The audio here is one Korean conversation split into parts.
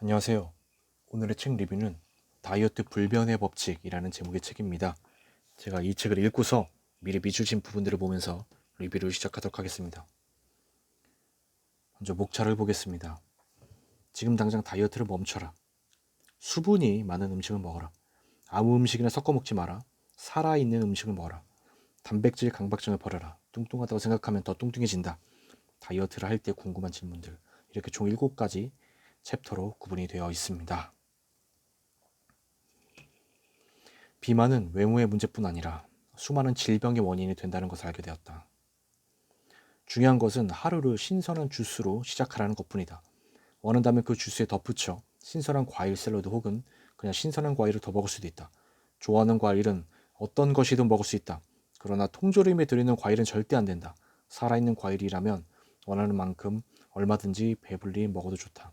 안녕하세요. 오늘의 책 리뷰는 다이어트 불변의 법칙이라는 제목의 책입니다. 제가 이 책을 읽고서 미리 미주신 부분들을 보면서 리뷰를 시작하도록 하겠습니다. 먼저 목차를 보겠습니다. 지금 당장 다이어트를 멈춰라. 수분이 많은 음식을 먹어라. 아무 음식이나 섞어 먹지 마라. 살아있는 음식을 먹어라. 단백질 강박증을 버려라. 뚱뚱하다고 생각하면 더 뚱뚱해진다. 다이어트를 할 때 궁금한 질문들. 이렇게 총 7가지 챕터로 구분이 되어 있습니다. 비만은 외모의 문제뿐 아니라 수많은 질병의 원인이 된다는 것을 알게 되었다. 중요한 것은 하루를 신선한 주스로 시작하라는 것뿐이다. 원한다면 그 주스에 덧붙여 신선한 과일 샐러드 혹은 그냥 신선한 과일을 더 먹을 수도 있다. 좋아하는 과일은 어떤 것이든 먹을 수 있다. 그러나 통조림에 들어있는 과일은 절대 안 된다. 살아있는 과일이라면 원하는 만큼 얼마든지 배불리 먹어도 좋다.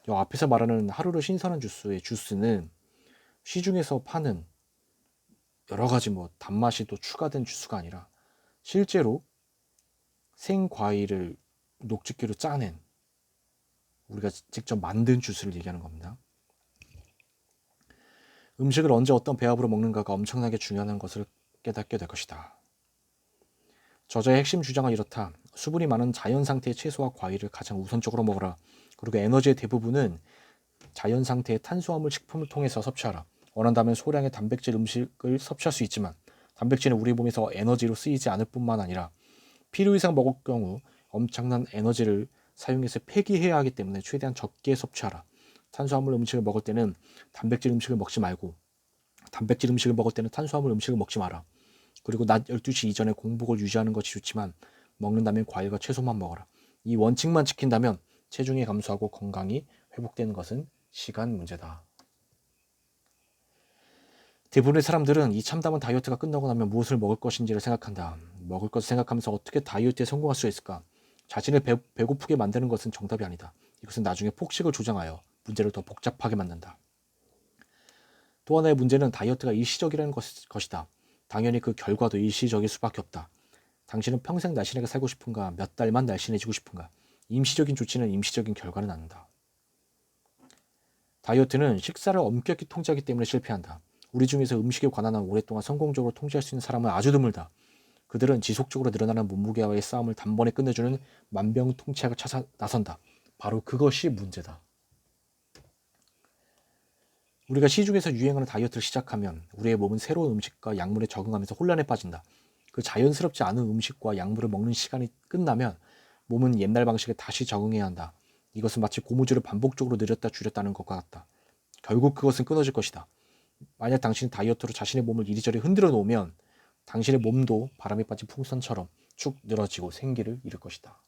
이 앞에서 말하는 하루를 신선한 주스의 주스는 시중에서 파는 여러 가지 단맛이 또 추가된 주스가 아니라 실제로 생과일을 녹즙기로 짜낸 우리가 직접 만든 주스를 얘기하는 겁니다. 음식을 언제 어떤 배합으로 먹는가가 엄청나게 중요한 것을 깨닫게 될 것이다. 저자의 핵심 주장은 이렇다. 수분이 많은 자연 상태의 채소와 과일을 가장 우선적으로 먹어라. 그리고 에너지의 대부분은 자연 상태의 탄수화물 식품을 통해서 섭취하라. 원한다면 소량의 단백질 음식을 섭취할 수 있지만 단백질은 우리 몸에서 에너지로 쓰이지 않을 뿐만 아니라 필요 이상 먹을 경우 엄청난 에너지를 사용해서 폐기해야 하기 때문에 최대한 적게 섭취하라. 탄수화물 음식을 먹을 때는 단백질 음식을 먹지 말고 단백질 음식을 먹을 때는 탄수화물 음식을 먹지 마라. 그리고 낮 12시 이전에 공복을 유지하는 것이 좋지만 먹는다면 과일과 채소만 먹어라. 이 원칙만 지킨다면 체중이 감소하고 건강이 회복되는 것은 시간 문제다. 대부분의 사람들은 이 참담한 다이어트가 끝나고 나면 무엇을 먹을 것인지를 생각한다. 먹을 것을 생각하면서 어떻게 다이어트에 성공할 수 있을까? 자신을 배고프게 만드는 것은 정답이 아니다. 이것은 나중에 폭식을 조장하여 문제를 더 복잡하게 만든다. 또 하나의 문제는 다이어트가 일시적이라는 것이다. 당연히 그 결과도 일시적일 수밖에 없다. 당신은 평생 날씬하게 살고 싶은가? 몇 달만 날씬해지고 싶은가? 임시적인 조치는 임시적인 결과는 않는다. 다이어트는 식사를 엄격히 통제하기 때문에 실패한다. 우리 중에서 음식에 관한 한 오랫동안 성공적으로 통제할 수 있는 사람은 아주 드물다. 그들은 지속적으로 늘어나는 몸무게와의 싸움을 단번에 끝내주는 만병통치약을 찾아 나선다. 바로 그것이 문제다. 우리가 시중에서 유행하는 다이어트를 시작하면 우리의 몸은 새로운 음식과 약물에 적응하면서 혼란에 빠진다. 그 자연스럽지 않은 음식과 약물을 먹는 시간이 끝나면 몸은 옛날 방식에 다시 적응해야 한다. 이것은 마치 고무줄을 반복적으로 늘렸다 줄였다는 것과 같다. 결국 그것은 끊어질 것이다. 만약 당신이 다이어트로 자신의 몸을 이리저리 흔들어 놓으면 당신의 몸도 바람에 빠진 풍선처럼 축 늘어지고 생기를 잃을 것이다.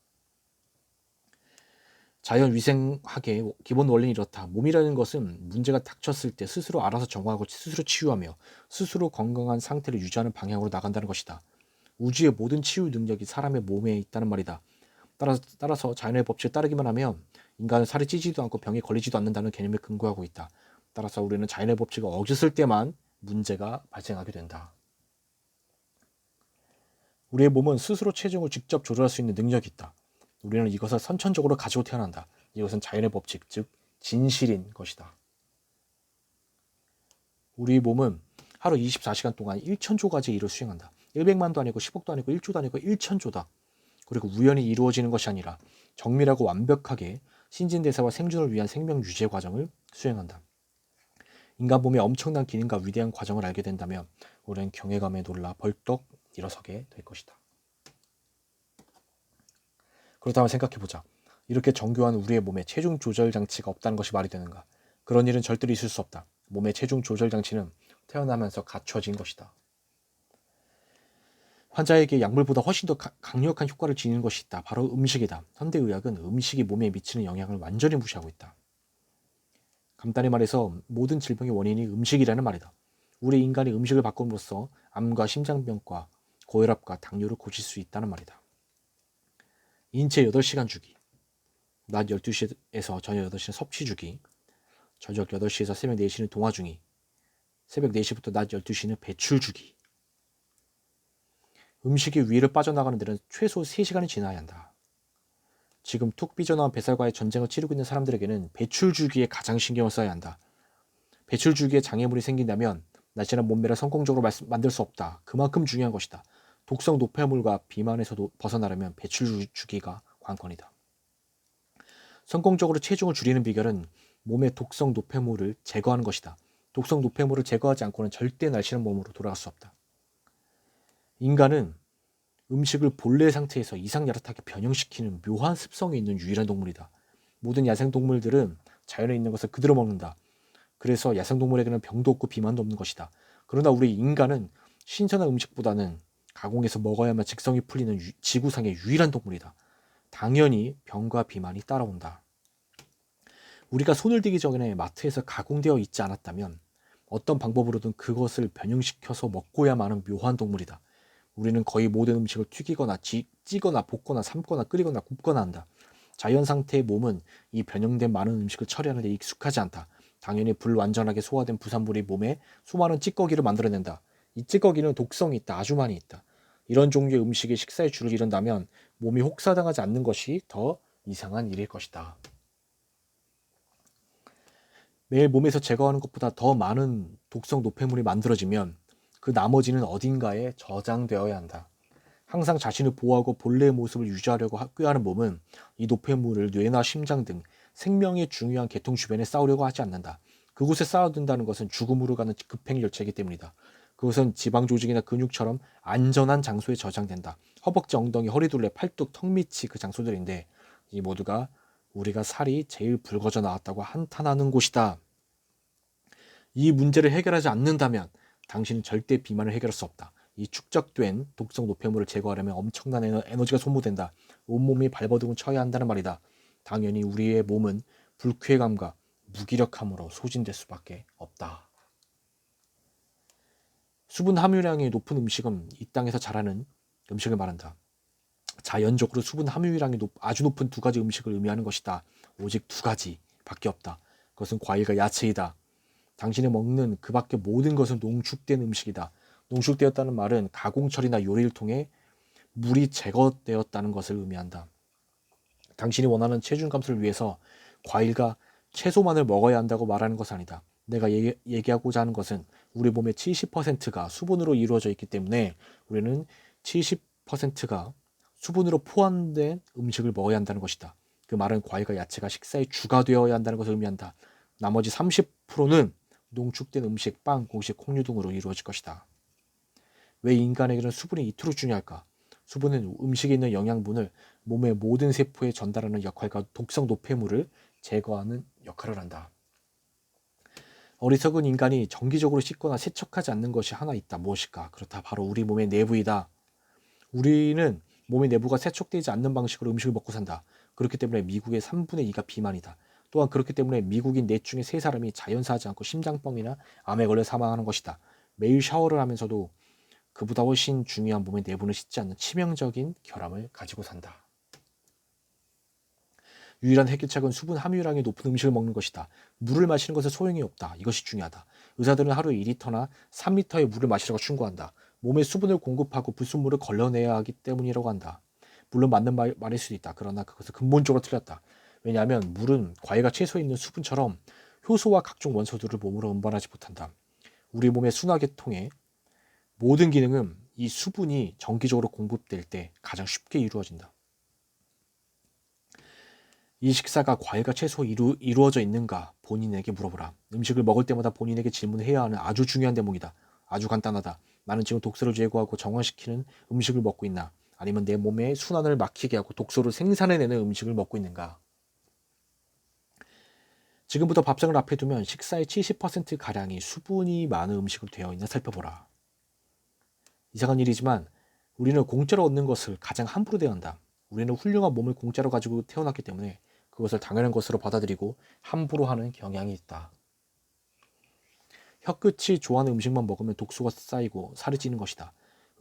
자연위생학의 기본 원리는 이렇다. 몸이라는 것은 문제가 닥쳤을 때 스스로 알아서 정화하고 스스로 치유하며 스스로 건강한 상태를 유지하는 방향으로 나간다는 것이다. 우주의 모든 치유 능력이 사람의 몸에 있다는 말이다. 따라서 자연의 법칙을 따르기만 하면 인간은 살이 찌지도 않고 병에 걸리지도 않는다는 개념에 근거하고 있다. 따라서 우리는 자연의 법칙을 어겼을 때만 문제가 발생하게 된다. 우리의 몸은 스스로 체중을 직접 조절할 수 있는 능력이 있다. 우리는 이것을 선천적으로 가지고 태어난다. 이것은 자연의 법칙, 즉 진실인 것이다. 우리 몸은 하루 24시간 동안 1천조 가지의 일을 수행한다. 100만도 아니고 10억도 아니고 1조도 아니고 1천조다. 그리고 우연히 이루어지는 것이 아니라 정밀하고 완벽하게 신진대사와 생존을 위한 생명 유지의 과정을 수행한다. 인간 몸의 엄청난 기능과 위대한 과정을 알게 된다면 우리는 경외감에 놀라 벌떡 일어서게 될 것이다. 그렇다면 생각해보자. 이렇게 정교한 우리의 몸에 체중 조절 장치가 없다는 것이 말이 되는가? 그런 일은 절대로 있을 수 없다. 몸의 체중 조절 장치는 태어나면서 갖춰진 것이다. 환자에게 약물보다 훨씬 더 강력한 효과를 지니는 것이 있다. 바로 음식이다. 현대의학은 음식이 몸에 미치는 영향을 완전히 무시하고 있다. 간단히 말해서 모든 질병의 원인이 음식이라는 말이다. 우리 인간이 음식을 바꿈으로써 암과 심장병과 고혈압과 당뇨를 고칠 수 있다는 말이다. 인체 8시간 주기, 낮 12시에서 저녁 8시는 섭취 주기, 저녁 8시에서 새벽 4시는 동화 중이, 새벽 4시부터 낮 12시는 배출 주기. 음식이 위를 빠져나가는 데는 최소 3시간이 지나야 한다. 지금 툭 삐져나온 뱃살과의 전쟁을 치르고 있는 사람들에게는 배출 주기에 가장 신경을 써야 한다. 배출 주기에 장애물이 생긴다면 날씬한 몸매를 성공적으로 만들 수 없다. 그만큼 중요한 것이다. 독성 노폐물과 비만에서도 벗어나려면 배출 주기가 관건이다. 성공적으로 체중을 줄이는 비결은 몸의 독성 노폐물을 제거하는 것이다. 독성 노폐물을 제거하지 않고는 절대 날씬한 몸으로 돌아갈 수 없다. 인간은 음식을 본래 상태에서 이상야릇하게 변형시키는 묘한 습성이 있는 유일한 동물이다. 모든 야생동물들은 자연에 있는 것을 그대로 먹는다. 그래서 야생동물에게는 병도 없고 비만도 없는 것이다. 그러나 우리 인간은 신선한 음식보다는 가공해서 먹어야만 직성이 풀리는 지구상의 유일한 동물이다. 당연히 병과 비만이 따라온다. 우리가 손을 대기 전에 마트에서 가공되어 있지 않았다면 어떤 방법으로든 그것을 변형시켜서 먹고야만 하는 묘한 동물이다. 우리는 거의 모든 음식을 튀기거나 찌거나 볶거나 삶거나 끓이거나 굽거나 한다. 자연 상태의 몸은 이 변형된 많은 음식을 처리하는 데 익숙하지 않다. 당연히 불완전하게 소화된 부산물이 몸에 수많은 찌꺼기를 만들어낸다. 이 찌꺼기는 독성이 있다. 아주 많이 있다. 이런 종류의 음식이 식사의 줄을 이룬다면 몸이 혹사당하지 않는 것이 더 이상한 일일 것이다. 매일 몸에서 제거하는 것보다 더 많은 독성 노폐물이 만들어지면 그 나머지는 어딘가에 저장되어야 한다. 항상 자신을 보호하고 본래의 모습을 유지하려고 꾀하는 몸은 이 노폐물을 뇌나 심장 등 생명의 중요한 계통 주변에 쌓으려고 하지 않는다. 그곳에 쌓아둔다는 것은 죽음으로 가는 급행 열차이기 때문이다. 그것은 지방 조직이나 근육처럼 안전한 장소에 저장된다. 허벅지, 엉덩이, 허리둘레, 팔뚝, 턱 밑이 그 장소들인데 이 모두가 우리가 살이 제일 붉어져 나왔다고 한탄하는 곳이다. 이 문제를 해결하지 않는다면 당신은 절대 비만을 해결할 수 없다. 이 축적된 독성 노폐물을 제거하려면 엄청난 에너지가 소모된다. 온몸이 발버둥을 쳐야 한다는 말이다. 당연히 우리의 몸은 불쾌감과 무기력함으로 소진될 수밖에 없다. 수분 함유량이 높은 음식은 이 땅에서 자라는 음식을 말한다. 자연적으로 수분 함유량이 아주 높은 두 가지 음식을 의미하는 것이다. 오직 두 가지밖에 없다. 그것은 과일과 야채이다. 당신이 먹는 그 밖의 모든 것은 농축된 음식이다. 농축되었다는 말은 가공 처리나 요리를 통해 물이 제거되었다는 것을 의미한다. 당신이 원하는 체중 감소를 위해서 과일과 채소만을 먹어야 한다고 말하는 것은 아니다. 내가 얘기하고자 하는 것은 우리 몸의 70%가 수분으로 이루어져 있기 때문에 우리는 70%가 수분으로 포함된 음식을 먹어야 한다는 것이다. 그 말은 과일과 야채가 식사의 주가 되어야 한다는 것을 의미한다. 나머지 30%는 농축된 음식, 빵, 곡식, 콩류 등으로 이루어질 것이다. 왜 인간에게는 수분이 이토록 중요할까? 수분은 음식에 있는 영양분을 몸의 모든 세포에 전달하는 역할과 독성 노폐물을 제거하는 역할을 한다. 어리석은 인간이 정기적으로 씻거나 세척하지 않는 것이 하나 있다. 무엇일까? 그렇다. 바로 우리 몸의 내부이다. 우리는 몸의 내부가 세척되지 않는 방식으로 음식을 먹고 산다. 그렇기 때문에 미국의 3분의 2가 비만이다. 또한 그렇기 때문에 미국인 4중에 3사람이 자연사하지 않고 심장병이나 암에 걸려 사망하는 것이다. 매일 샤워를 하면서도 그보다 훨씬 중요한 몸의 내부는 씻지 않는 치명적인 결함을 가지고 산다. 유일한 해결책은 수분 함유량이 높은 음식을 먹는 것이다. 물을 마시는 것은 소용이 없다. 이것이 중요하다. 의사들은 하루에 2리터나 3리터의 물을 마시라고 충고한다. 몸에 수분을 공급하고 불순물을 걸러내야 하기 때문이라고 한다. 물론 맞는 말일 수도 있다. 그러나 그것은 근본적으로 틀렸다. 왜냐하면 물은 과일과 채소에 있는 수분처럼 효소와 각종 원소들을 몸으로 운반하지 못한다. 우리 몸의 순화계통의 모든 기능은 이 수분이 정기적으로 공급될 때 가장 쉽게 이루어진다. 이 식사가 과일과 채소로 이루어져 있는가 본인에게 물어보라. 음식을 먹을 때마다 본인에게 질문해야 하는 아주 중요한 대목이다. 아주 간단하다. 나는 지금 독소를 제거하고 정화시키는 음식을 먹고 있나? 아니면 내 몸의 순환을 막히게 하고 독소를 생산해내는 음식을 먹고 있는가? 지금부터 밥상을 앞에 두면 식사의 70%가량이 수분이 많은 음식으로 되어 있나 살펴보라. 이상한 일이지만 우리는 공짜로 얻는 것을 가장 함부로 대한다. 우리는 훌륭한 몸을 공짜로 가지고 태어났기 때문에 그것을 당연한 것으로 받아들이고 함부로 하는 경향이 있다. 혀끝이 좋아하는 음식만 먹으면 독소가 쌓이고 살이 찌는 것이다.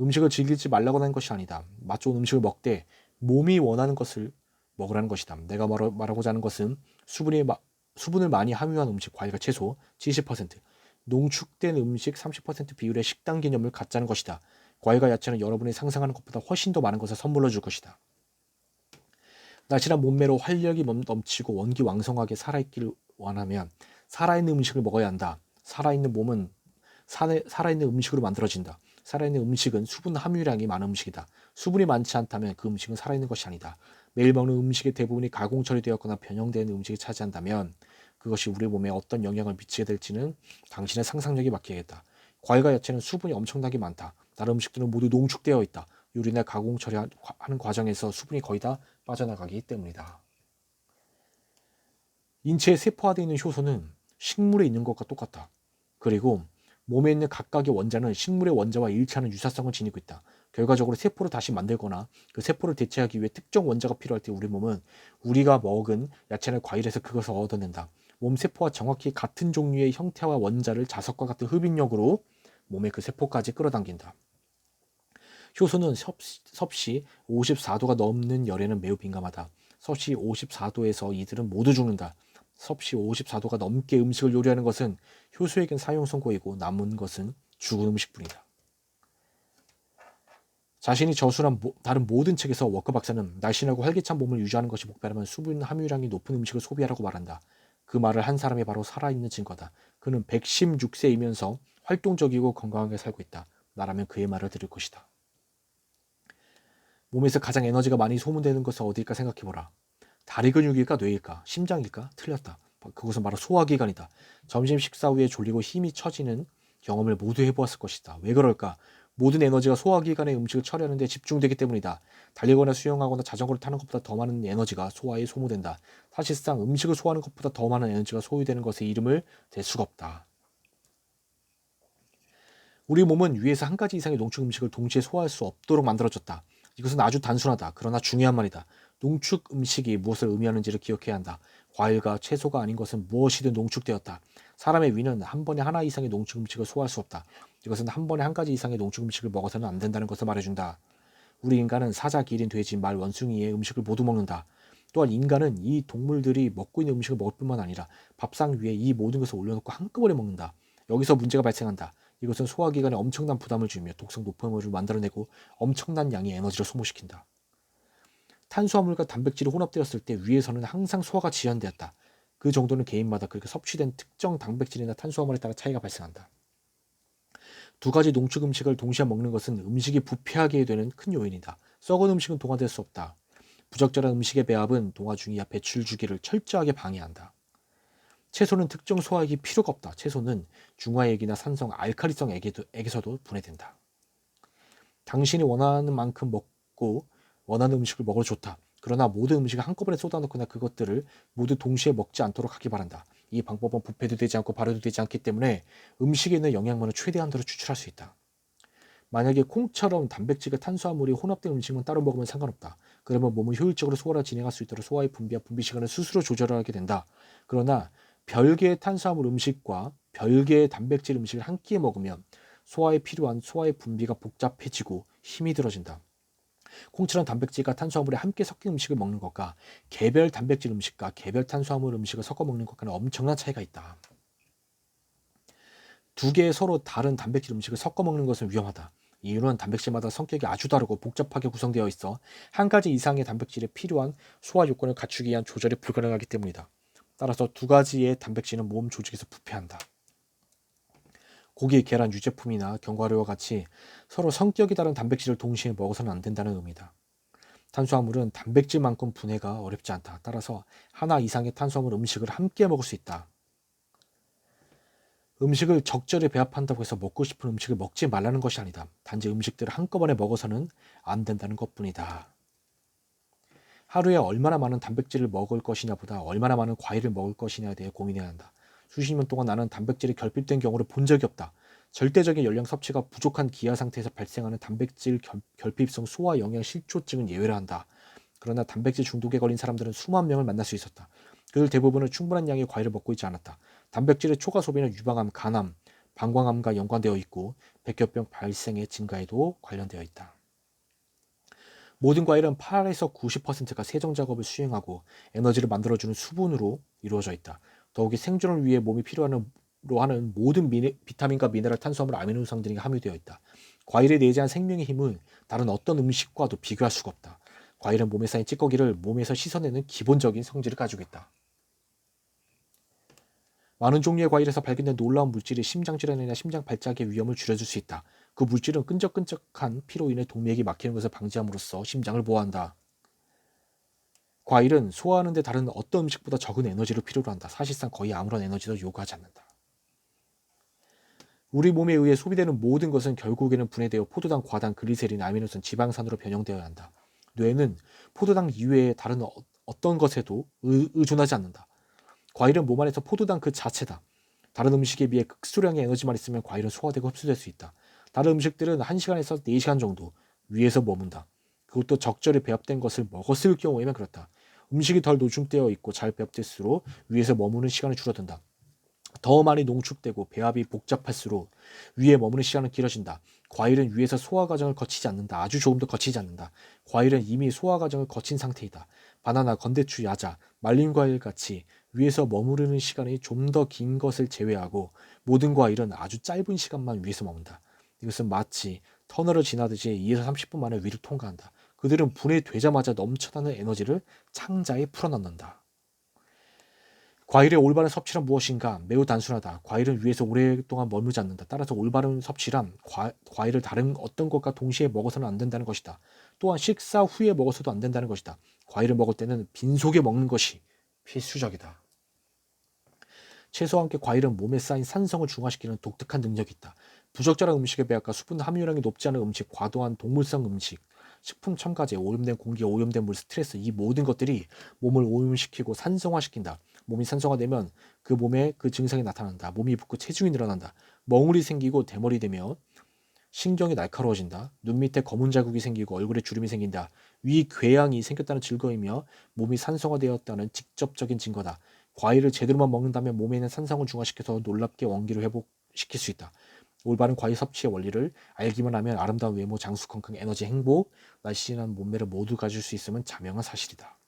음식을 즐기지 말라고 하는 것이 아니다. 맛 좋은 음식을 먹되 몸이 원하는 것을 먹으라는 것이다. 내가 말하고자 하는 것은 수분을 많이 함유한 음식, 과일과 채소 70%, 농축된 음식 30% 비율의 식단 개념을 갖자는 것이다. 과일과 야채는 여러분이 상상하는 것보다 훨씬 더 많은 것을 선물로 줄 것이다. 날씬한 몸매로 활력이 넘치고 원기 왕성하게 살아있기를 원하면 살아있는 음식을 먹어야 한다. 살아있는 몸은 살아있는 음식으로 만들어진다. 살아있는 음식은 수분 함유량이 많은 음식이다. 수분이 많지 않다면 그 음식은 살아있는 것이 아니다. 매일 먹는 음식의 대부분이 가공 처리되었거나 변형된 음식이 차지한다면 그것이 우리 몸에 어떤 영향을 미치게 될지는 당신의 상상력에 맡기겠다. 과일과 야채는 수분이 엄청나게 많다. 다른 음식들은 모두 농축되어 있다. 요리나 가공 처리하는 과정에서 수분이 거의 다 빠져나가기 때문이다. 인체에 세포화되어 있는 효소는 식물에 있는 것과 똑같다. 그리고 몸에 있는 각각의 원자는 식물의 원자와 일치하는 유사성을 지니고 있다. 결과적으로 세포를 다시 만들거나 그 세포를 대체하기 위해 특정 원자가 필요할 때 우리 몸은 우리가 먹은 야채나 과일에서 그것을 얻어낸다. 몸 세포와 정확히 같은 종류의 형태와 원자를 자석과 같은 흡입력으로 몸의 그 세포까지 끌어당긴다. 효소는 섭씨 54도가 넘는 열에는 매우 민감하다. 섭씨 54도에서 이들은 모두 죽는다. 섭씨 54도가 넘게 음식을 요리하는 것은 효소에겐 사용 선고이고 남은 것은 죽은 음식뿐이다. 자신이 저술한 다른 모든 책에서 워커 박사는 날씬하고 활기찬 몸을 유지하는 것이 목표라면 수분 함유량이 높은 음식을 소비하라고 말한다. 그 말을 한 사람이 바로 살아있는 증거다. 그는 116세이면서 활동적이고 건강하게 살고 있다. 나라면 그의 말을 들을 것이다. 몸에서 가장 에너지가 많이 소모되는 것은 어디일까 생각해보라. 다리 근육일까 뇌일까 심장일까? 틀렸다. 그것은 바로 소화기관이다. 점심 식사 후에 졸리고 힘이 처지는 경험을 모두 해보았을 것이다. 왜 그럴까? 모든 에너지가 소화기관의 음식을 처리하는 데 집중되기 때문이다. 달리거나 수영하거나 자전거를 타는 것보다 더 많은 에너지가 소화에 소모된다. 사실상 음식을 소화하는 것보다 더 많은 에너지가 소요되는 것에 이름을 댈 수가 없다. 우리 몸은 위에서 한 가지 이상의 농축 음식을 동시에 소화할 수 없도록 만들어졌다. 이것은 아주 단순하다. 그러나 중요한 말이다. 농축 음식이 무엇을 의미하는지를 기억해야 한다. 과일과 채소가 아닌 것은 무엇이든 농축되었다. 사람의 위는 한 번에 하나 이상의 농축 음식을 소화할 수 없다. 이것은 한 번에 한 가지 이상의 농축 음식을 먹어서는 안 된다는 것을 말해준다. 우리 인간은 사자, 기린, 돼지, 말, 원숭이의 음식을 모두 먹는다. 또한 인간은 이 동물들이 먹고 있는 음식을 먹을 뿐만 아니라 밥상 위에 이 모든 것을 올려놓고 한꺼번에 먹는다. 여기서 문제가 발생한다. 이것은 소화기관에 엄청난 부담을 주며 독성 노폐물을 만들어내고 엄청난 양의 에너지를 소모시킨다. 탄수화물과 단백질이 혼합되었을 때 위에서는 항상 소화가 지연되었다. 그 정도는 개인마다 그렇게 섭취된 특정 단백질이나 탄수화물에 따라 차이가 발생한다. 두 가지 농축 음식을 동시에 먹는 것은 음식이 부패하게 되는 큰 요인이다. 썩은 음식은 동화될 수 없다. 부적절한 음식의 배합은 동화 중이야 배출 주기를 철저하게 방해한다. 채소는 특정 소화액이 필요가 없다. 채소는 중화액이나 산성, 알칼리성 액에서도 분해된다. 당신이 원하는 만큼 먹고 원하는 음식을 먹어도 좋다. 그러나 모든 음식을 한꺼번에 쏟아놓거나 그것들을 모두 동시에 먹지 않도록 하기 바란다. 이 방법은 부패도 되지 않고 발효도 되지 않기 때문에 음식에 있는 영양분을 최대한도로 추출할 수 있다. 만약에 콩처럼 단백질과 탄수화물이 혼합된 음식만 따로 먹으면 상관없다. 그러면 몸은 효율적으로 소화를 진행할 수 있도록 소화의 분비와 분비 시간을 스스로 조절하게 된다. 그러나 별개의 탄수화물 음식과 별개의 단백질 음식을 한 끼에 먹으면 소화에 필요한 소화의 분비가 복잡해지고 힘이 들어진다. 콩처럼 단백질과 탄수화물이 함께 섞인 음식을 먹는 것과 개별 단백질 음식과 개별 탄수화물 음식을 섞어 먹는 것과는 엄청난 차이가 있다. 두 개의 서로 다른 단백질 음식을 섞어 먹는 것은 위험하다. 이유는 단백질마다 성격이 아주 다르고 복잡하게 구성되어 있어 한 가지 이상의 단백질에 필요한 소화 요건을 갖추기 위한 조절이 불가능하기 때문이다. 따라서 두 가지의 단백질은 몸 조직에서 부패한다. 고기, 계란, 유제품이나 견과류와 같이 서로 성격이 다른 단백질을 동시에 먹어서는 안 된다는 의미다. 탄수화물은 단백질만큼 분해가 어렵지 않다. 따라서 하나 이상의 탄수화물 음식을 함께 먹을 수 있다. 음식을 적절히 배합한다고 해서 먹고 싶은 음식을 먹지 말라는 것이 아니다. 단지 음식들을 한꺼번에 먹어서는 안 된다는 것뿐이다. 하루에 얼마나 많은 단백질을 먹을 것이냐보다 얼마나 많은 과일을 먹을 것이냐에 대해 고민해야 한다. 수십 년 동안 나는 단백질이 결핍된 경우를 본 적이 없다. 절대적인 열량 섭취가 부족한 기아 상태에서 발생하는 단백질 결핍성 소화 영양 실조증은 예외라 한다. 그러나 단백질 중독에 걸린 사람들은 수만 명을 만날 수 있었다. 그들 대부분은 충분한 양의 과일을 먹고 있지 않았다. 단백질의 초과 소비는 유방암, 간암, 방광암과 연관되어 있고 백혈병 발생의 증가에도 관련되어 있다. 모든 과일은 8에서 90%가 세정 작업을 수행하고 에너지를 만들어주는 수분으로 이루어져 있다. 더욱이 생존을 위해 몸이 필요로 하는 모든 비타민과 미네랄, 탄수화물, 아미노산 등이 함유되어 있다. 과일에 내재한 생명의 힘은 다른 어떤 음식과도 비교할 수가 없다. 과일은 몸에 쌓인 찌꺼기를 몸에서 씻어내는 기본적인 성질을 가지고 있다. 많은 종류의 과일에서 발견된 놀라운 물질이 심장질환이나 심장 발작의 위험을 줄여줄 수 있다. 그 물질은 끈적끈적한 피로 인해 동맥이 막히는 것을 방지함으로써 심장을 보호한다. 과일은 소화하는 데 다른 어떤 음식보다 적은 에너지를 필요로 한다. 사실상 거의 아무런 에너지도 요구하지 않는다. 우리 몸에 의해 소비되는 모든 것은 결국에는 분해되어 포도당, 과당, 글리세린, 아미노산, 지방산으로 변형되어야 한다. 뇌는 포도당 이외의 다른 어떤 것에도 의존하지 않는다. 과일은 몸 안에서 포도당 그 자체다. 다른 음식에 비해 극소량의 에너지만 있으면 과일은 소화되고 흡수될 수 있다. 다른 음식들은 1시간에서 4시간 정도 위에서 머문다. 그것도 적절히 배합된 것을 먹었을 경우에만 그렇다. 음식이 덜 노출되어 있고 잘 배합될수록 위에서 머무는 시간이 줄어든다. 더 많이 농축되고 배합이 복잡할수록 위에 머무는 시간은 길어진다. 과일은 위에서 소화 과정을 거치지 않는다. 아주 조금도 거치지 않는다. 과일은 이미 소화 과정을 거친 상태이다. 바나나, 건대추, 야자, 말린 과일 같이 위에서 머무르는 시간이 좀 더 긴 것을 제외하고 모든 과일은 아주 짧은 시간만 위에서 머문다. 이것은 마치 터널을 지나듯이 2에서 30분 만에 위를 통과한다. 그들은 분해되자마자 넘쳐나는 에너지를 창자에 풀어넣는다. 과일의 올바른 섭취란 무엇인가? 매우 단순하다. 과일은 위에서 오랫동안 머물지 않는다. 따라서 올바른 섭취란 과일을 다른 어떤 것과 동시에 먹어서는 안 된다는 것이다. 또한 식사 후에 먹어서도 안 된다는 것이다. 과일을 먹을 때는 빈속에 먹는 것이 필수적이다. 채소와 함께 과일은 몸에 쌓인 산성을 중화시키는 독특한 능력이 있다. 부적절한 음식의 배합과 수분 함유량이 높지 않은 음식, 과도한 동물성 음식, 식품 첨가제, 오염된 공기, 오염된 물, 스트레스, 이 모든 것들이 몸을 오염시키고 산성화시킨다. 몸이 산성화되면 그 몸에 그 증상이 나타난다. 몸이 붓고 체중이 늘어난다. 멍울이 생기고 대머리 되며 신경이 날카로워진다. 눈 밑에 검은 자국이 생기고 얼굴에 주름이 생긴다. 위 궤양이 생겼다는 증거이며 몸이 산성화되었다는 직접적인 증거다. 과일을 제대로만 먹는다면 몸에 있는 산성을 중화시켜서 놀랍게 원기를 회복시킬 수 있다. 올바른 과일 섭취의 원리를 알기만 하면 아름다운 외모, 장수, 건강, 에너지, 행복, 날씬한 몸매를 모두 가질 수 있음은 자명한 사실이다.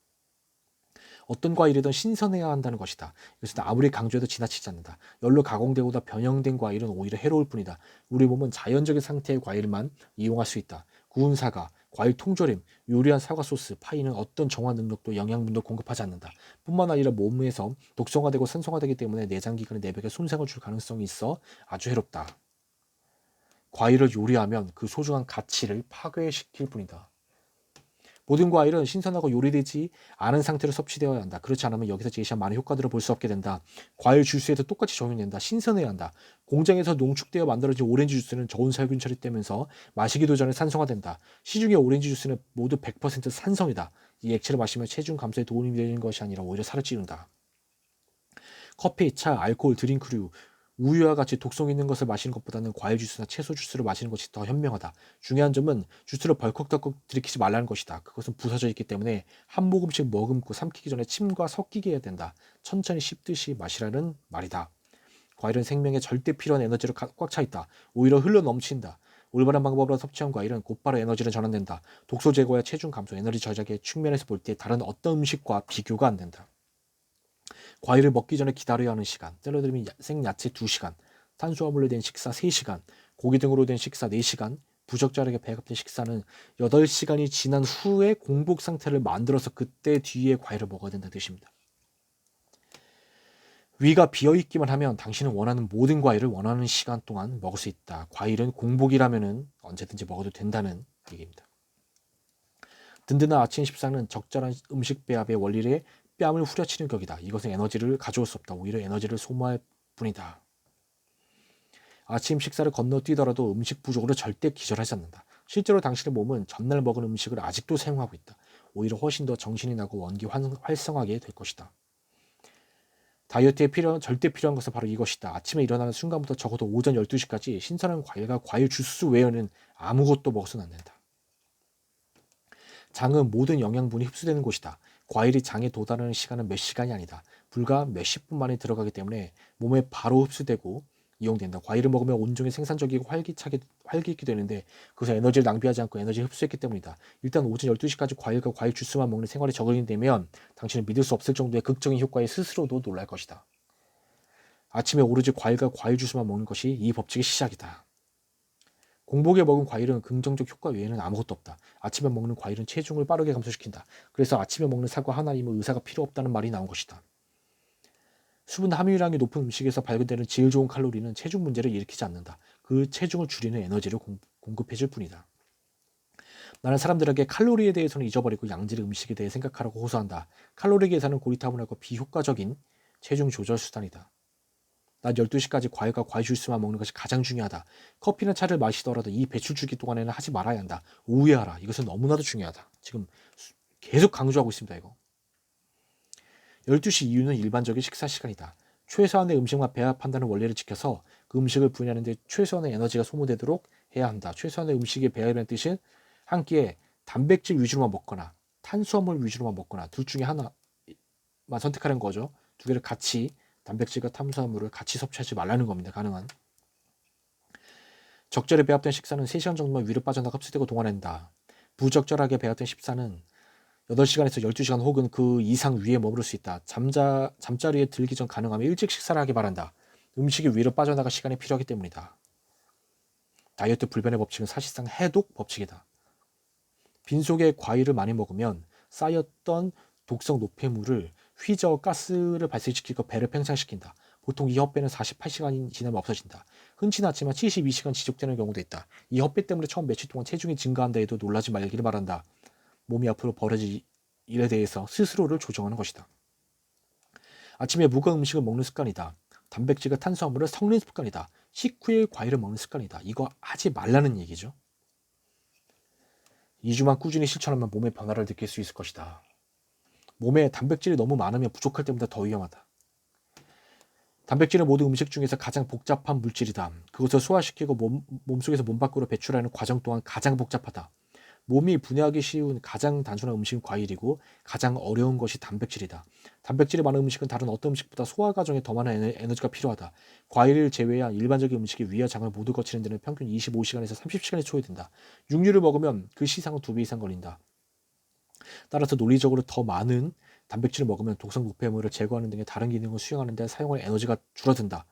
어떤 과일이든 신선해야 한다는 것이다. 이것은 아무리 강조해도 지나치지 않는다. 열로 가공되고다 변형된 과일은 오히려 해로울 뿐이다. 우리 몸은 자연적인 상태의 과일만 이용할 수 있다. 구운 사과, 과일 통조림, 요리한 사과 소스, 파이는 어떤 정화 능력도 영양분도 공급하지 않는다. 뿐만 아니라 몸에서 독성화되고 산성화되기 때문에 내장기관의 내벽에 손상을 줄 가능성이 있어 아주 해롭다. 과일을 요리하면 그 소중한 가치를 파괴시킬 뿐이다. 모든 과일은 신선하고 요리되지 않은 상태로 섭취되어야 한다. 그렇지 않으면 여기서 제시한 많은 효과들을 볼 수 없게 된다. 과일 주스에도 똑같이 적용된다. 신선해야 한다. 공장에서 농축되어 만들어진 오렌지 주스는 저온 살균 처리되면서 마시기도 전에 산성화된다. 시중의 오렌지 주스는 모두 100% 산성이다. 이 액체를 마시면 체중 감소에 도움이 되는 것이 아니라 오히려 살을 찌운다. 커피, 차, 알코올, 드링크류, 우유와 같이 독성 있는 것을 마시는 것보다는 과일 주스나 채소 주스를 마시는 것이 더 현명하다. 중요한 점은 주스를 벌컥벌컥 들이키지 말라는 것이다. 그것은 부서져 있기 때문에 한 모금씩 머금고 삼키기 전에 침과 섞이게 해야 된다. 천천히 씹듯이 마시라는 말이다. 과일은 생명에 절대 필요한 에너지로 꽉 차 있다. 오히려 흘러 넘친다. 올바른 방법으로 섭취한 과일은 곧바로 에너지를 전환된다. 독소 제거와 체중 감소, 에너지 저장의 측면에서 볼 때 다른 어떤 음식과 비교가 안 된다. 과일을 먹기 전에 기다려야 하는 시간, 때로 들면 생야채 2시간, 탄수화물로 된 식사 3시간, 고기 등으로 된 식사 4시간, 부적절하게 배합된 식사는 8시간이 지난 후에 공복 상태를 만들어서 그때 뒤에 과일을 먹어야 된다는 뜻입니다. 위가 비어있기만 하면 당신은 원하는 모든 과일을 원하는 시간 동안 먹을 수 있다. 과일은 공복이라면 언제든지 먹어도 된다는 얘기입니다. 든든한 아침 식사는 적절한 음식 배합의 원리를 뺨을 후려치는 격이다. 이것은 에너지를 가져올 수 없다. 오히려 에너지를 소모할 뿐이다. 아침 식사를 건너뛰더라도 음식 부족으로 절대 기절하지 않는다. 실제로 당신의 몸은 전날 먹은 음식을 아직도 사용하고 있다. 오히려 훨씬 더 정신이 나고 원기 활성하게 될 것이다. 다이어트에 절대 필요한 것은 바로 이것이다. 아침에 일어나는 순간부터 적어도 오전 12시까지 신선한 과일과 과일 주스 외에는 아무것도 먹어서는 안 된다. 장은 모든 영양분이 흡수되는 곳이다. 과일이 장에 도달하는 시간은 몇 시간이 아니다. 불과 몇십 분 만에 들어가기 때문에 몸에 바로 흡수되고 이용된다. 과일을 먹으면 온종일 생산적이고 활기있게 되는데 그것은 에너지를 낭비하지 않고 에너지를 흡수했기 때문이다. 일단 오전 12시까지 과일과 과일 주스만 먹는 생활이 적응이 되면 당신은 믿을 수 없을 정도의 극적인 효과에 스스로도 놀랄 것이다. 아침에 오로지 과일과 과일 주스만 먹는 것이 이 법칙의 시작이다. 공복에 먹은 과일은 긍정적 효과 외에는 아무것도 없다. 아침에 먹는 과일은 체중을 빠르게 감소시킨다. 그래서 아침에 먹는 사과 하나이면 의사가 필요 없다는 말이 나온 것이다. 수분 함유량이 높은 음식에서 발견되는 제일 좋은 칼로리는 체중 문제를 일으키지 않는다. 그 체중을 줄이는 에너지를 공급해줄 뿐이다. 나는 사람들에게 칼로리에 대해서는 잊어버리고 양질의 음식에 대해 생각하라고 호소한다. 칼로리 계산은 고리타분하고 비효과적인 체중 조절 수단이다. 낮 12시까지 과일과 과일 주스만 먹는 것이 가장 중요하다. 커피나 차를 마시더라도 이 배출 주기 동안에는 하지 말아야 한다. 오후에 하라. 이것은 너무나도 중요하다. 지금 계속 강조하고 있습니다. 이거. 12시 이후는 일반적인 식사 시간이다. 최소한의 음식만 배합한다는 원리를 지켜서 그 음식을 분해하는 데 최소한의 에너지가 소모되도록 해야 한다. 최소한의 음식의 배합이라는 뜻은 한 끼에 단백질 위주로만 먹거나 탄수화물 위주로만 먹거나 둘 중에 하나만 선택하는 거죠. 두 개를 같이 단백질과 탄수화물을 같이 섭취하지 말라는 겁니다. 가능한. 적절히 배합된 식사는 3시간 정도만 위로 빠져나가 흡수되고 동원한다. 부적절하게 배합된 식사는 8시간에서 12시간 혹은 그 이상 위에 머무를 수 있다. 잠자리에 들기 전 가능하면 일찍 식사를 하기 바란다. 음식이 위로 빠져나갈 시간이 필요하기 때문이다. 다이어트 불변의 법칙은 사실상 해독 법칙이다. 빈속에 과일을 많이 먹으면 쌓였던 독성 노폐물을 휘저 가스를 발생시키고 배를 팽창시킨다. 보통 이 헛배는 48시간이 지나면 없어진다. 흔치는 않지만 72시간 지속되는 경우도 있다. 이 헛배 때문에 처음 며칠 동안 체중이 증가한다 해도 놀라지 말기를 바란다. 몸이 앞으로 벌어질 일에 대해서 스스로를 조정하는 것이다. 아침에 무거운 음식을 먹는 습관이다. 단백질과 탄수화물을 섞는 습관이다. 식후에 과일을 먹는 습관이다. 이거 하지 말라는 얘기죠. 2주만 꾸준히 실천하면 몸의 변화를 느낄 수 있을 것이다. 몸에 단백질이 너무 많으면 부족할 때보다 더 위험하다. 단백질은 모든 음식 중에서 가장 복잡한 물질이다. 그것을 소화시키고 몸속에서 몸 밖으로 배출하는 과정 또한 가장 복잡하다. 몸이 분해하기 쉬운 가장 단순한 음식은 과일이고 가장 어려운 것이 단백질이다. 단백질이 많은 음식은 다른 어떤 음식보다 소화 과정에 더 많은 에너지가 필요하다. 과일을 제외한 일반적인 음식이 위와 장을 모두 거치는 데는 평균 25시간에서 30시간이 소요된다. 육류를 먹으면 그 시상은 2배 이상 걸린다. 따라서 논리적으로 더 많은 단백질을 먹으면 독성 노폐물을 제거하는 등의 다른 기능을 수행하는 데 사용할 에너지가 줄어든다.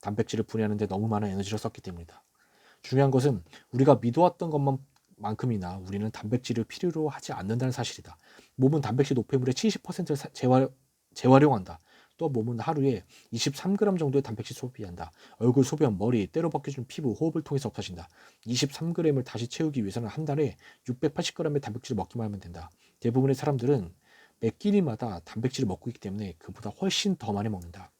단백질을 분해하는 데 너무 많은 에너지를 썼기 때문이다. 중요한 것은 우리가 믿어왔던 것만큼이나 우리는 단백질을 필요로 하지 않는다는 사실이다. 몸은 단백질 노폐물의 70%를 재활용한다. 또 몸은 하루에 23g 정도의 단백질 소비한다. 얼굴, 소변, 머리, 때로 벗겨진 피부, 호흡을 통해서 없어진다. 23g을 다시 채우기 위해서는 한 달에 680g의 단백질을 먹기만 하면 된다. 대부분의 사람들은 매 끼니마다 단백질을 먹고 있기 때문에 그보다 훨씬 더 많이 먹는다.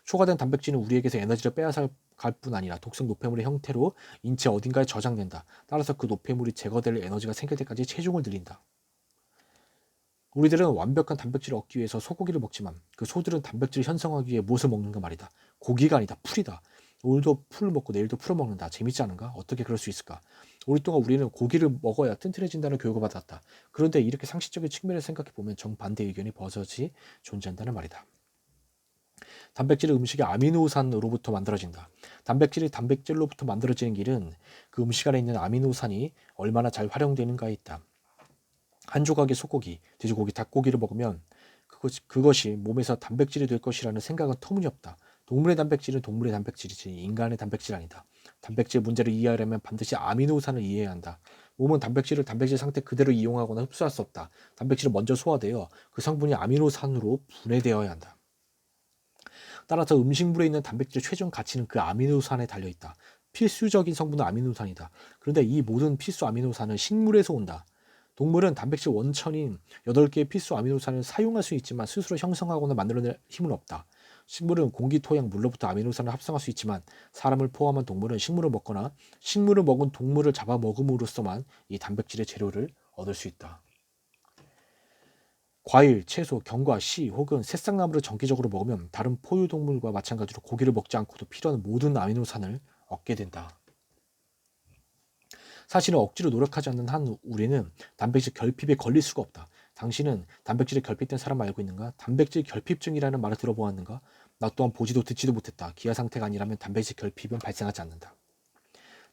초과된 단백질은 우리에게서 에너지를 빼앗아갈 뿐 아니라 독성 노폐물의 형태로 인체 어딘가에 저장된다. 따라서 그 노폐물이 제거될 에너지가 생길 때까지 체중을 늘린다. 우리들은 완벽한 단백질을 얻기 위해서 소고기를 먹지만 그 소들은 단백질을 형성하기 위해 무엇을 먹는가 말이다. 고기가 아니다. 풀이다. 오늘도 풀을 먹고 내일도 풀을 먹는다. 재밌지 않은가? 어떻게 그럴 수 있을까? 오랫동안 우리는 고기를 먹어야 튼튼해진다는 교육을 받았다. 그런데 이렇게 상식적인 측면에서 생각해보면 정반대 의견이 버젓이 존재한다는 말이다. 단백질은 음식의 아미노산으로부터 만들어진다. 단백질이 단백질로부터 만들어지는 길은 그 음식 안에 있는 아미노산이 얼마나 잘 활용되는가에 있다. 한 조각의 소고기, 돼지고기, 닭고기를 먹으면 그것이 몸에서 단백질이 될 것이라는 생각은 터무니없다. 동물의 단백질은 동물의 단백질이지 인간의 단백질 아니다. 단백질 문제를 이해하려면 반드시 아미노산을 이해해야 한다. 몸은 단백질을 단백질 상태 그대로 이용하거나 흡수할 수 없다. 단백질은 먼저 소화되어 그 성분이 아미노산으로 분해되어야 한다. 따라서 음식물에 있는 단백질의 최종 가치는 그 아미노산에 달려있다. 필수적인 성분은 아미노산이다. 그런데 이 모든 필수 아미노산은 식물에서 온다. 동물은 단백질 원천인 8개의 필수 아미노산을 사용할 수 있지만 스스로 형성하거나 만들어낼 힘은 없다. 식물은 공기, 토양, 물로부터 아미노산을 합성할 수 있지만 사람을 포함한 동물은 식물을 먹거나 식물을 먹은 동물을 잡아먹음으로써만 이 단백질의 재료를 얻을 수 있다. 과일, 채소, 견과, 씨 혹은 새싹나무를 정기적으로 먹으면 다른 포유동물과 마찬가지로 고기를 먹지 않고도 필요한 모든 아미노산을 얻게 된다. 사실은 억지로 노력하지 않는 한 우리는 단백질 결핍에 걸릴 수가 없다. 당신은 단백질에 결핍된 사람 알고 있는가? 단백질 결핍증이라는 말을 들어보았는가? 나 또한 보지도 듣지도 못했다. 기아 상태가 아니라면 단백질 결핍은 발생하지 않는다.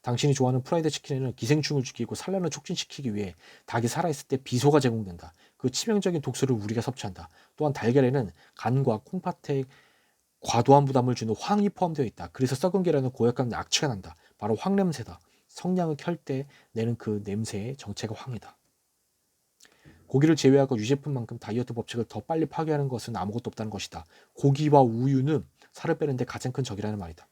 당신이 좋아하는 프라이드 치킨에는 기생충을 죽이고 산란을 촉진시키기 위해 닭이 살아있을 때 비소가 제공된다. 그 치명적인 독소를 우리가 섭취한다. 또한 달걀에는 간과 콩팥에 과도한 부담을 주는 황이 포함되어 있다. 그래서 썩은 계란은 고약한 악취가 난다. 바로 황 냄새다. 성냥을 켤 때 내는 그 냄새의 정체가 황이다. 고기를 제외하고 유제품만큼 다이어트 법칙을 더 빨리 파괴하는 것은 아무것도 없다는 것이다. 고기와 우유는 살을 빼는데 가장 큰 적이라는 말이다.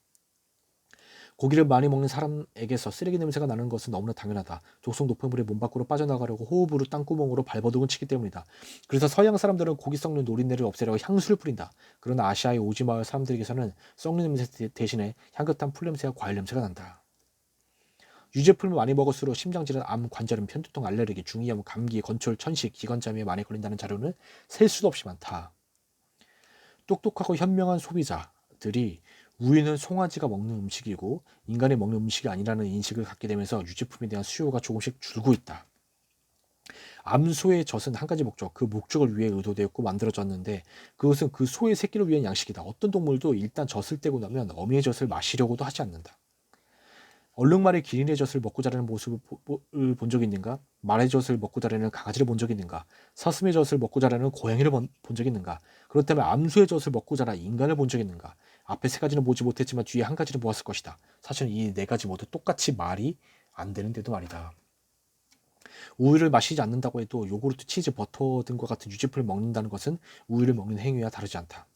고기를 많이 먹는 사람에게서 쓰레기 냄새가 나는 것은 너무나 당연하다. 독성 노폐물이 몸 밖으로 빠져나가려고 호흡으로 땅구멍으로 발버둥을 치기 때문이다. 그래서 서양 사람들은 고기 썩는 노린내를 없애려고 향수를 뿌린다. 그러나 아시아의 오지마을 사람들에게서는 썩는 냄새 대신에 향긋한 풀냄새와 과일 냄새가 난다. 유제품을 많이 먹을수록 심장질환, 암, 관절염, 편두통, 알레르기, 중이염, 감기, 건초열, 천식, 기관장애에 많이 걸린다는 자료는 셀 수도 없이 많다. 똑똑하고 현명한 소비자들이 우유는 송아지가 먹는 음식이고 인간이 먹는 음식이 아니라는 인식을 갖게 되면서 유제품에 대한 수요가 조금씩 줄고 있다. 암소의 젖은 한 가지 목적, 그 목적을 위해 의도되었고 만들어졌는데 그것은 그 소의 새끼를 위한 양식이다. 어떤 동물도 일단 젖을 떼고 나면 어미의 젖을 마시려고도 하지 않는다. 얼룩말이 기린의 젖을 먹고 자라는 모습을 본 적이 있는가? 말의 젖을 먹고 자라는 강아지를 본 적이 있는가? 사슴의 젖을 먹고 자라는 고양이를 본 적이 있는가? 그렇다면 암소의 젖을 먹고 자라 인간을 본 적이 있는가? 앞에 세 가지는 보지 못했지만 뒤에 한 가지는 보았을 것이다. 사실은 이 네 가지 모두 똑같이 말이 안 되는데도 말이다. 우유를 마시지 않는다고 해도 요구르트, 치즈, 버터 등과 같은 유제품을 먹는다는 것은 우유를 먹는 행위와 다르지 않다.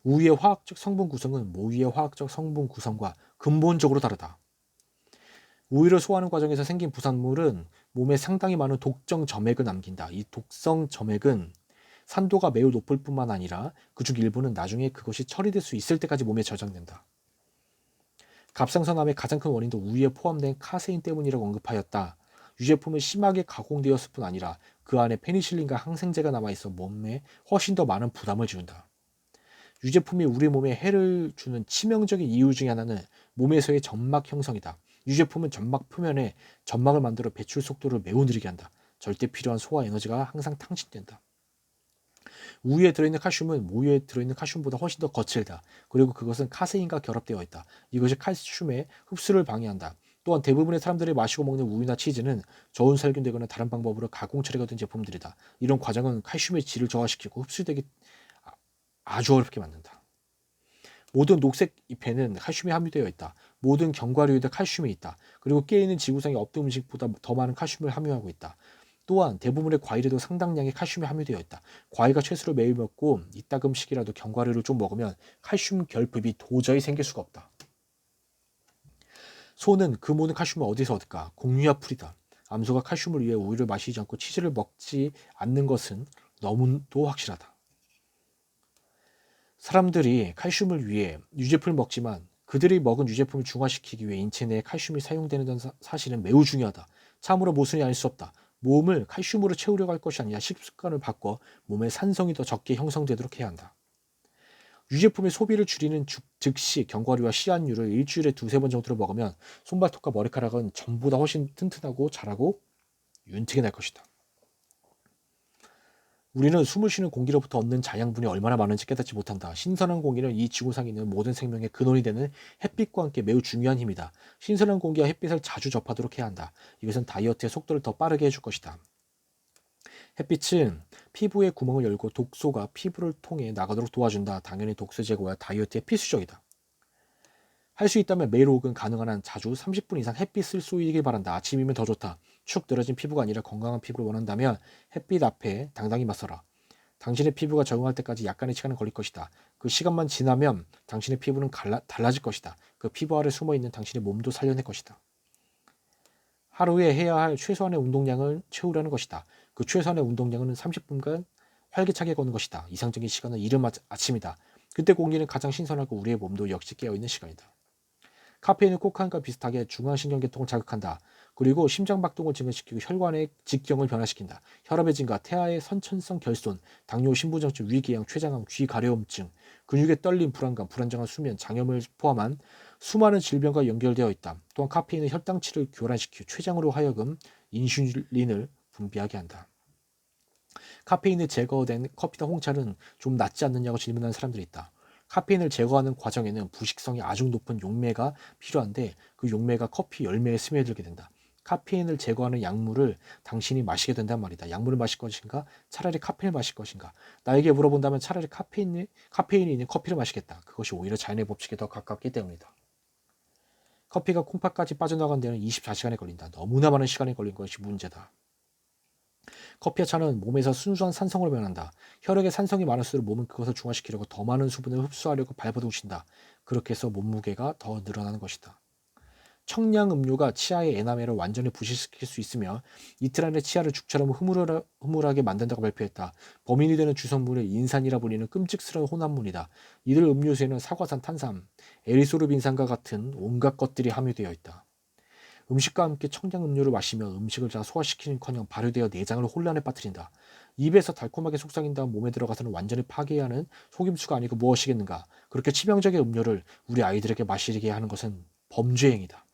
우유의 화학적 성분 구성은 모유의 화학적 성분 구성과 근본적으로 다르다. 우유를 소화하는 과정에서 생긴 부산물은 몸에 상당히 많은 독성 점액을 남긴다. 이 독성 점액은 산도가 매우 높을 뿐만 아니라 그중 일부는 나중에 그것이 처리될 수 있을 때까지 몸에 저장된다. 갑상선암의 가장 큰 원인도 우유에 포함된 카세인 때문이라고 언급하였다. 유제품은 심하게 가공되었을 뿐 아니라 그 안에 페니실린과 항생제가 남아있어 몸에 훨씬 더 많은 부담을 지운다. 유제품이 우리 몸에 해를 주는 치명적인 이유 중에 하나는 몸에서의 점막 형성이다. 유제품은 점막 표면에 점막을 만들어 배출 속도를 매우 느리게 한다. 절대 필요한 소화 에너지가 항상 탕진된다. 우유에 들어있는 칼슘은 모유에 들어있는 칼슘보다 훨씬 더 거칠다. 그리고 그것은 카세인과 결합되어 있다. 이것이 칼슘의 흡수를 방해한다. 또한 대부분의 사람들이 마시고 먹는 우유나 치즈는 저온 살균되거나 다른 방법으로 가공 처리가 된 제품들이다. 이런 과정은 칼슘의 질을 저하시키고 흡수되기 아주 어렵게 만든다. 모든 녹색 잎에는 칼슘이 함유되어 있다. 모든 견과류에도 칼슘이 있다. 그리고 깨있는 지구상의 어떤 음식보다 더 많은 칼슘을 함유하고 있다. 또한 대부분의 과일에도 상당량의 칼슘이 함유되어 있다. 과일과 채소를 매일 먹고 이따금씩이라도 견과류를 좀 먹으면 칼슘 결핍이 도저히 생길 수가 없다. 소는 그 모든 칼슘을 어디서 얻을까? 공유와 풀이다. 암소가 칼슘을 위해 우유를 마시지 않고 치즈를 먹지 않는 것은 너무도 확실하다. 사람들이 칼슘을 위해 유제품을 먹지만 그들이 먹은 유제품을 중화시키기 위해 인체 내에 칼슘이 사용되는 사실은 매우 중요하다. 참으로 모순이 아닐 수 없다. 몸을 칼슘으로 채우려고 할 것이 아니라 식습관을 바꿔 몸에 산성이 더 적게 형성되도록 해야 한다. 유제품의 소비를 줄이는 즉시 견과류와 씨앗류를 일주일에 두세 번 정도로 먹으면 손발톱과 머리카락은 전보다 훨씬 튼튼하고 자라고 윤택이 날 것이다. 우리는 숨을 쉬는 공기로부터 얻는 자양분이 얼마나 많은지 깨닫지 못한다. 신선한 공기는 이 지구상에 있는 모든 생명의 근원이 되는 햇빛과 함께 매우 중요한 힘이다. 신선한 공기와 햇빛을 자주 접하도록 해야 한다. 이것은 다이어트의 속도를 더 빠르게 해줄 것이다. 햇빛은 피부의 구멍을 열고 독소가 피부를 통해 나가도록 도와준다. 당연히 독소 제거와 다이어트에 필수적이다. 할 수 있다면 매일 혹은 가능한 한 자주 30분 이상 햇빛을 쏘이길 바란다. 아침이면 더 좋다. 축 늘어진 피부가 아니라 건강한 피부를 원한다면 햇빛 앞에 당당히 맞서라. 당신의 피부가 적응할 때까지 약간의 시간은 걸릴 것이다. 그 시간만 지나면 당신의 피부는 달라질 것이다. 그 피부 아래 숨어있는 당신의 몸도 살려낼 것이다. 하루에 해야 할 최소한의 운동량을 채우라는 것이다. 그 최소한의 운동량은 30분간 활기차게 걷는 것이다. 이상적인 시간은 이른 아침이다. 그때 공기는 가장 신선하고 우리의 몸도 역시 깨어있는 시간이다. 카페인은 코카인과 비슷하게 중앙신경계통을 자극한다. 그리고 심장박동을 증가시키고 혈관의 직경을 변화시킨다. 혈압의 증가, 태아의 선천성 결손, 당뇨, 신부전증, 위궤양, 췌장암, 귀가려움증, 근육의 떨림, 불안감, 불안정한 수면, 장염을 포함한 수많은 질병과 연결되어 있다. 또한 카페인은 혈당치를 교란시키고 췌장으로 하여금 인슐린을 분비하게 한다. 카페인이 제거된 커피나 홍차는 좀 낫지 않느냐고 질문하는 사람들이 있다. 카페인을 제거하는 과정에는 부식성이 아주 높은 용매가 필요한데 그 용매가 커피 열매에 스며들게 된다. 카페인을 제거하는 약물을 당신이 마시게 된단 말이다. 약물을 마실 것인가? 차라리 카페인을 마실 것인가? 나에게 물어본다면 차라리 카페인이 있는 커피를 마시겠다. 그것이 오히려 자연의 법칙에 더 가깝기 때문이다. 커피가 콩팥까지 빠져나간 데는 24시간이 걸린다. 너무나 많은 시간이 걸린 것이 문제다. 커피와 차는 몸에서 순수한 산성으로 변한다. 혈액에 산성이 많을수록 몸은 그것을 중화시키려고 더 많은 수분을 흡수하려고 발버둥친다. 그렇게 해서 몸무게가 더 늘어나는 것이다. 청량 음료가 치아의 에나멜을 완전히 부실시킬 수 있으며 이틀 안에 치아를 죽처럼 흐물하게 만든다고 발표했다. 범인이 되는 주성분은 인산이라 불리는 끔찍스러운 혼합물이다. 이들 음료수에는 사과산, 탄산, 에리소르빈산과 같은 온갖 것들이 함유되어 있다. 음식과 함께 청량 음료를 마시며 음식을 잘 소화시키는커녕 발효되어 내장을 혼란에 빠뜨린다. 입에서 달콤하게 속삭인 다음 몸에 들어가서는 완전히 파괴해야 하는 속임수가 아니고 무엇이겠는가. 그렇게 치명적인 음료를 우리 아이들에게 마시게 하는 것은 범죄 행위다.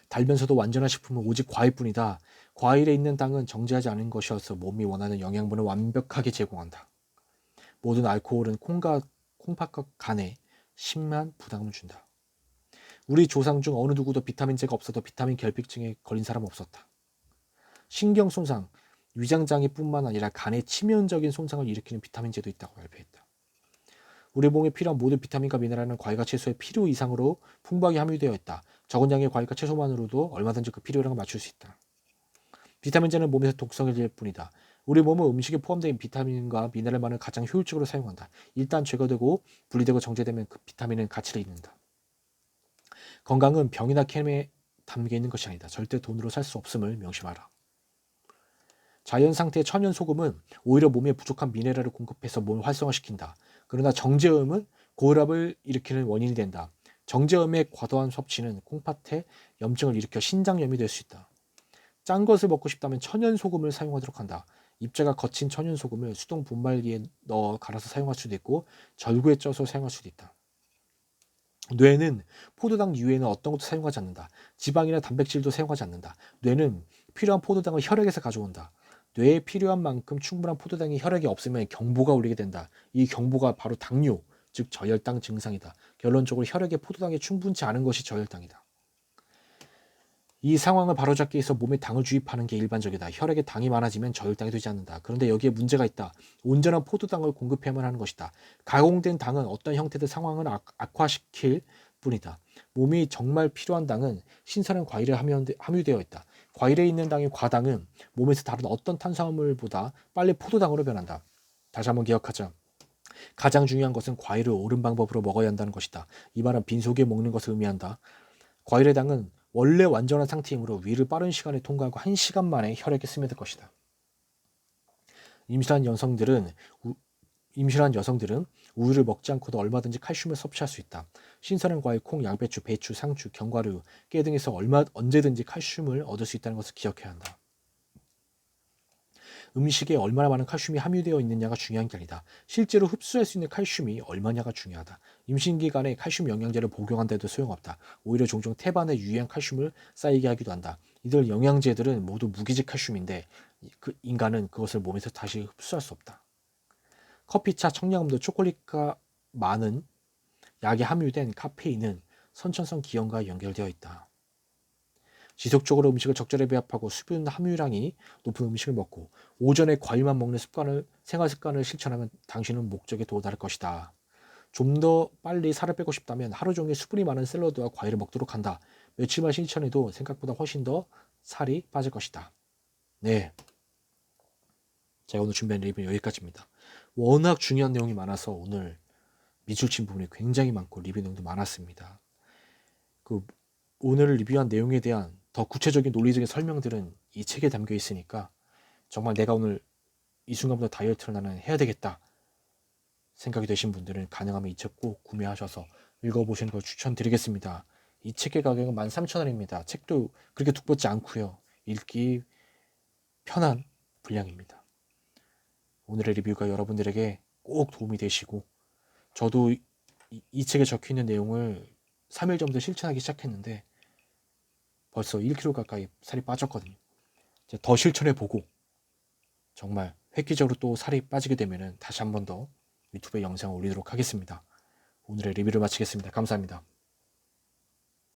달면서도 완전한 식품은 오직 과일뿐이다. 과일에 있는 당은 정제하지 않은 것이어서 몸이 원하는 영양분을 완벽하게 제공한다. 모든 알코올은 콩팥과 간에 심한 부담을 준다. 우리 조상 중 어느 누구도 비타민제가 없어도 비타민 결핍증에 걸린 사람 없었다. 신경 손상, 위장장애뿐만 아니라 간의 치명적인 손상을 일으키는 비타민제도 있다고 발표했다. 우리 몸에 필요한 모든 비타민과 미네랄은 과일과 채소의 필요 이상으로 풍부하게 함유되어 있다. 적은 양의 과일과 채소만으로도 얼마든지 그 필요량을 맞출 수 있다. 비타민제는 몸에서 독성을 질 뿐이다. 우리 몸은 음식에 포함된 비타민과 미네랄만을 가장 효율적으로 사용한다. 일단 제거되고 분리되고 정제되면 그 비타민은 가치를 잃는다. 건강은 병이나 캠에 담겨 있는 것이 아니다. 절대 돈으로 살 수 없음을 명심하라. 자연 상태의 천연 소금은 오히려 몸에 부족한 미네랄을 공급해서 몸을 활성화시킨다. 그러나 정제음은 고혈압을 일으키는 원인이 된다. 정제음의 과도한 섭취는 콩팥에 염증을 일으켜 신장염이 될 수 있다. 짠 것을 먹고 싶다면 천연 소금을 사용하도록 한다. 입자가 거친 천연 소금을 수동 분말기에 넣어 갈아서 사용할 수도 있고 절구에 쪄서 사용할 수도 있다. 뇌는 포도당 이외에는 어떤 것도 사용하지 않는다. 지방이나 단백질도 사용하지 않는다. 뇌는 필요한 포도당을 혈액에서 가져온다. 뇌에 필요한 만큼 충분한 포도당이 혈액에 없으면 경보가 울리게 된다. 이 경보가 바로 당뇨, 즉 저혈당 증상이다. 결론적으로 혈액에 포도당이 충분치 않은 것이 저혈당이다. 이 상황을 바로잡기 위해서 몸에 당을 주입하는 게 일반적이다. 혈액에 당이 많아지면 저혈당이 되지 않는다. 그런데 여기에 문제가 있다. 온전한 포도당을 공급해야만 하는 것이다. 가공된 당은 어떤 형태든 상황을 악화시킬 뿐이다. 몸이 정말 필요한 당은 신선한 과일에 함유되어 있다. 과일에 있는 당의 과당은 몸에서 다른 어떤 탄수화물보다 빨리 포도당으로 변한다. 다시 한번 기억하자. 가장 중요한 것은 과일을 옳은 방법으로 먹어야 한다는 것이다. 이 말은 빈속에 먹는 것을 의미한다. 과일의 당은 원래 완전한 상태이므로 위를 빠른 시간에 통과하고 1시간 만에 혈액에 스며들 것이다. 임신한 여성들은 우유를 먹지 않고도 얼마든지 칼슘을 섭취할 수 있다. 신선한 과일, 콩, 양배추, 배추, 상추, 견과류, 깨 등에서 언제든지 칼슘을 얻을 수 있다는 것을 기억해야 한다. 음식에 얼마나 많은 칼슘이 함유되어 있느냐가 중요한 게 아니다. 실제로 흡수할 수 있는 칼슘이 얼마냐가 중요하다. 임신 기간에 칼슘 영양제를 복용한다 해도 소용없다. 오히려 종종 태반에 유해한 칼슘을 쌓이게 하기도 한다. 이들 영양제들은 모두 무기질 칼슘인데 인간은 그것을 몸에서 다시 흡수할 수 없다. 커피차, 청량음료, 초콜릿과 많은 약에 함유된 카페인은 선천성 기형과 연결되어 있다. 지속적으로 음식을 적절히 배합하고 수분 함유량이 높은 음식을 먹고 오전에 과일만 먹는 생활 습관을 실천하면 당신은 목적에 도달할 것이다. 좀 더 빨리 살을 빼고 싶다면 하루 종일 수분이 많은 샐러드와 과일을 먹도록 한다. 며칠만 실천해도 생각보다 훨씬 더 살이 빠질 것이다. 네, 제가 오늘 준비한 리뷰는 여기까지입니다. 워낙 중요한 내용이 많아서 오늘 미줄친 부분이 굉장히 많고 리뷰 내용도 많았습니다. 오늘 리뷰한 내용에 대한 더 구체적인 논리적인 설명들은 이 책에 담겨 있으니까 정말 내가 오늘 이 순간부터 다이어트를 나는 해야 되겠다 생각이 되신 분들은 가능하면 이 책 꼭 구매하셔서 읽어보시는 걸 추천드리겠습니다. 이 책의 가격은 13,000원입니다. 책도 그렇게 두껍지 않고요. 읽기 편한 분량입니다. 오늘의 리뷰가 여러분들에게 꼭 도움이 되시고 저도 이 책에 적혀있는 내용을 3일 전부터 실천하기 시작했는데 벌써 1kg 가까이 살이 빠졌거든요. 이제 더 실천해보고 정말 획기적으로 또 살이 빠지게 되면 다시 한 번 더 유튜브에 영상을 올리도록 하겠습니다. 오늘의 리뷰를 마치겠습니다. 감사합니다.